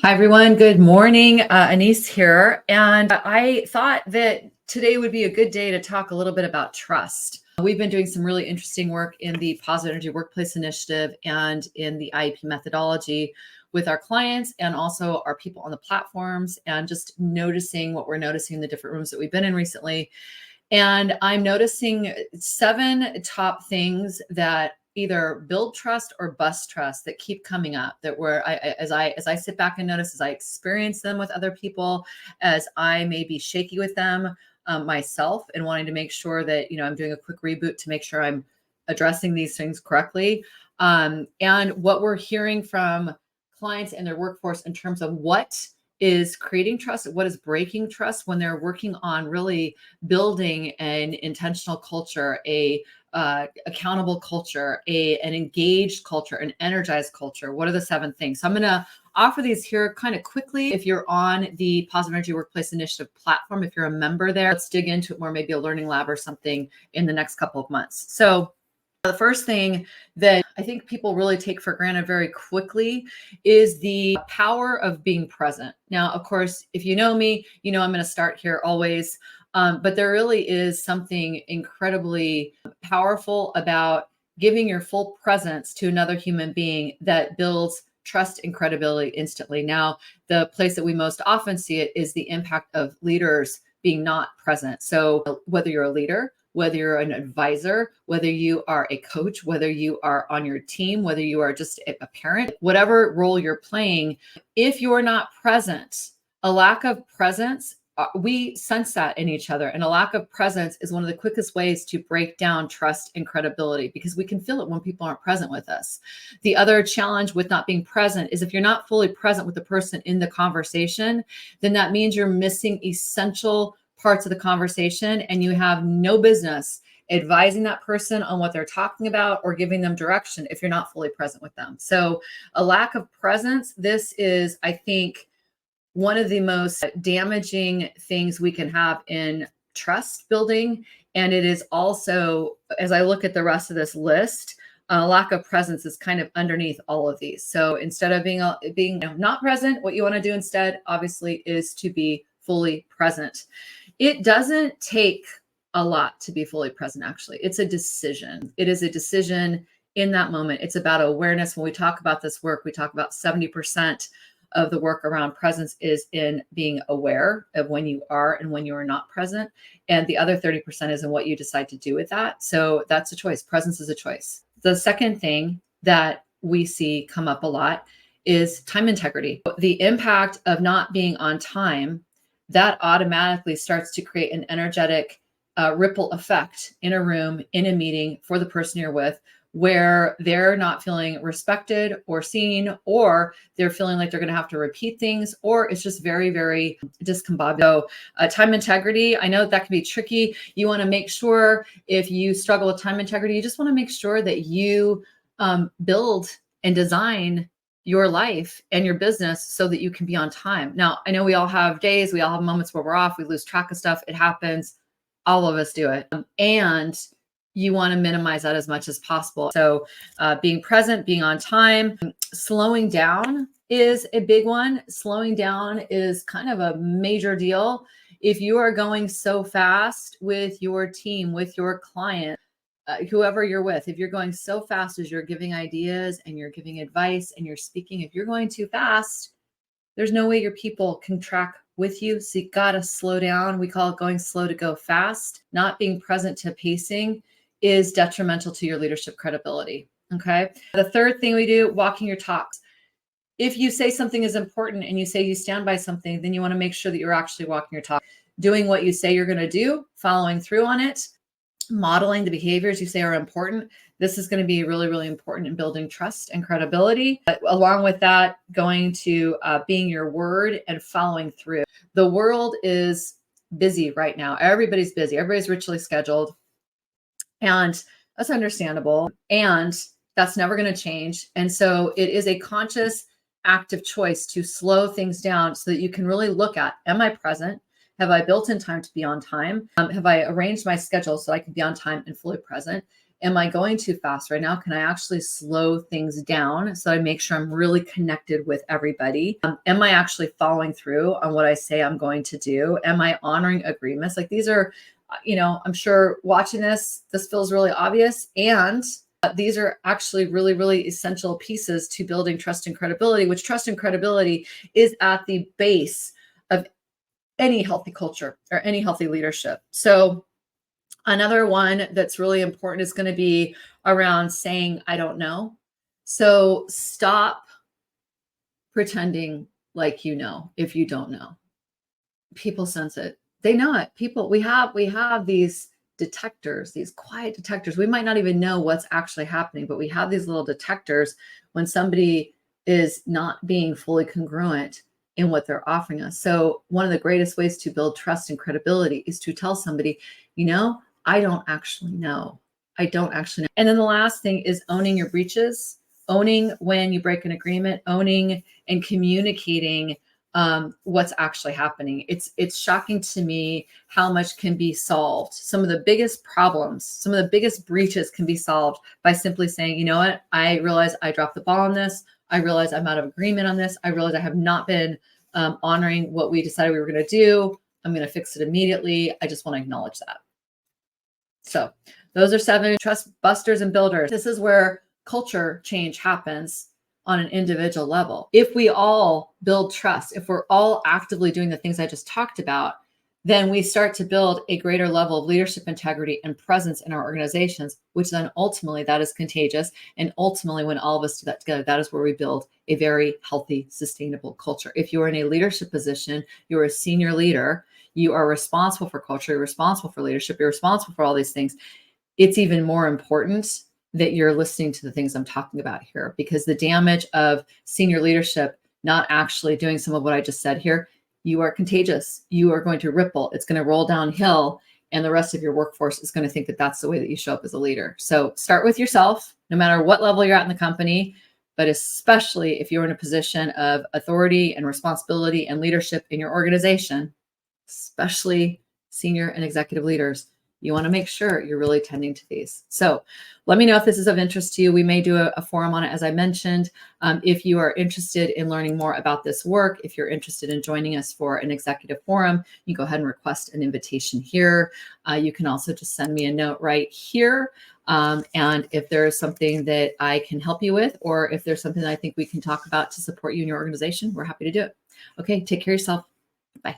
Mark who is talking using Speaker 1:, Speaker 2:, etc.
Speaker 1: Hi, everyone. Good morning. Anise here. And I thought that today would be a good day to talk a little bit about trust. We've been doing some really interesting work in the Positive Energy Workplace Initiative and in the IEP methodology with our clients and also our people on the platforms, and just noticing what we're noticing in the different rooms that we've been in recently. And I'm noticing 7 top things that either build trust or bust trust that keep coming up, that were as I sit back and notice, as I experience them with other people, as I may be shaky with them myself, and wanting to make sure that I'm doing a quick reboot to make sure I'm addressing these things correctly. And what we're hearing from clients and their workforce in terms of what is creating trust, what is breaking trust, when they're working on really building an intentional culture, a accountable culture, an engaged culture, an energized culture. What are the 7 things? So I'm going to offer these here kind of quickly. If you're on the Positive Energy Workplace Initiative platform, if you're a member there, let's dig into it more, maybe a learning lab or something in the next couple of months. So the first thing that I think people really take for granted very quickly is the power of being present. Now, of course, if you know me, I'm going to start here always. But there really is something incredibly powerful about giving your full presence to another human being that builds trust and credibility instantly. Now, the place that we most often see it is the impact of leaders being not present. So whether you're a leader, whether you're an advisor, whether you are a coach, whether you are on your team, whether you are just a parent, whatever role you're playing, if you're not present, a lack of presence, we sense that in each other. And a lack of presence is one of the quickest ways to break down trust and credibility, because we can feel it when people aren't present with us. The other challenge with not being present is if you're not fully present with the person in the conversation, then that means you're missing essential parts of the conversation, and you have no business advising that person on what they're talking about or giving them direction if you're not fully present with them. So a lack of presence, this is, I think, one of the most damaging things we can have in trust building. And it is also, as I look at the rest of this list, a lack of presence is kind of underneath all of these. So instead of being not present, what you want to do instead, obviously, is to be fully present. It doesn't take a lot to be fully present, actually. It's a decision. It is a decision in that moment. It's about awareness. When we talk about this work, we talk about 70% of the work around presence is in being aware of when you are and when you are not present. And the other 30% is in what you decide to do with that. So that's a choice. Presence is a choice. The second thing that we see come up a lot is time integrity. The impact of not being on time, that automatically starts to create an energetic ripple effect in a room, in a meeting for the person you're with, where they're not feeling respected or seen, or they're feeling like they're going to have to repeat things, or it's just very, very discombobulated. So time integrity, I know that can be tricky. You want to make sure, if you struggle with time integrity, you just want to make sure that you build and design your life and your business so that you can be on time. Now, I know we all have days, we all have moments where we're off, we lose track of stuff. It happens. All of us do it. And you want to minimize that as much as possible. So being present, being on time, slowing down is a big one. Slowing down is kind of a major deal. If you are going so fast with your team, with your client, whoever you're with, if you're going so fast as you're giving ideas and you're giving advice and you're speaking, if you're going too fast, there's no way your people can track with you. So you got to slow down. We call it going slow to go fast. Not being present to pacing is detrimental to your leadership credibility. Okay. The third thing we do, walking your talks. If you say something is important and you say you stand by something, then you want to make sure that you're actually walking your talk, doing what you say you're going to do, following through on it, modeling the behaviors you say are important. This is going to be really, really important in building trust and credibility. But along with that, going to being your word and following through. The world is busy right now. Everybody's busy. Everybody's richly scheduled. And that's understandable. And that's never going to change. And so it is a conscious, active choice to slow things down so that you can really look at, am I present? Have I built in time to be on time? Have I arranged my schedule so I can be on time and fully present? Am I going too fast right now? Can I actually slow things down so I make sure I'm really connected with everybody? Am I actually following through on what I say I'm going to do? Am I honoring agreements? Like these are, I'm sure watching this feels really obvious. And these are actually really, really essential pieces to building trust and credibility, which trust and credibility is at the base of any healthy culture or any healthy leadership. So another one that's really important is going to be around saying, I don't know. So stop pretending like you know if you don't know. People sense it. They know it. People, we have these detectors, these quiet detectors. We might not even know what's actually happening, but we have these little detectors when somebody is not being fully congruent in what they're offering us. So one of the greatest ways to build trust and credibility is to tell somebody, I don't actually know. I don't actually know. And then the last thing is owning your breaches, owning when you break an agreement, owning and communicating what's actually happening. It's shocking to me how much can be solved. Some of the biggest problems, some of the biggest breaches can be solved by simply saying, you know what, I realize I dropped the ball on this. I realize I'm out of agreement on this. I realize I have not been honoring what we decided we were going to do. I'm going to fix it immediately. I just want to acknowledge that. So those are 7 trust busters and builders. This is where culture change happens on an individual level. If we all build trust, if we're all actively doing the things I just talked about, then we start to build a greater level of leadership integrity and presence in our organizations, which then ultimately that is contagious. And ultimately, when all of us do that together, that is where we build a very healthy, sustainable culture. If you are in a leadership position, you're a senior leader, you are responsible for culture, you're responsible for leadership, you're responsible for all these things. It's even more important that you're listening to the things I'm talking about here, because the damage of senior leadership not actually doing some of what I just said here, you are contagious. You are going to ripple. It's going to roll downhill, and the rest of your workforce is going to think that that's the way that you show up as a leader. So start with yourself, no matter what level you're at in the company, but especially if you're in a position of authority and responsibility and leadership in your organization, especially senior and executive leaders. You want to make sure you're really tending to these. So let me know if this is of interest to you. We may do a forum on it, as I mentioned. If you are interested in learning more about this work, if you're interested in joining us for an executive forum, you go ahead and request an invitation here. You can also just send me a note right here. And if there is something that I can help you with, or if there's something that I think we can talk about to support you in your organization, we're happy to do it. Okay, take care of yourself. Bye.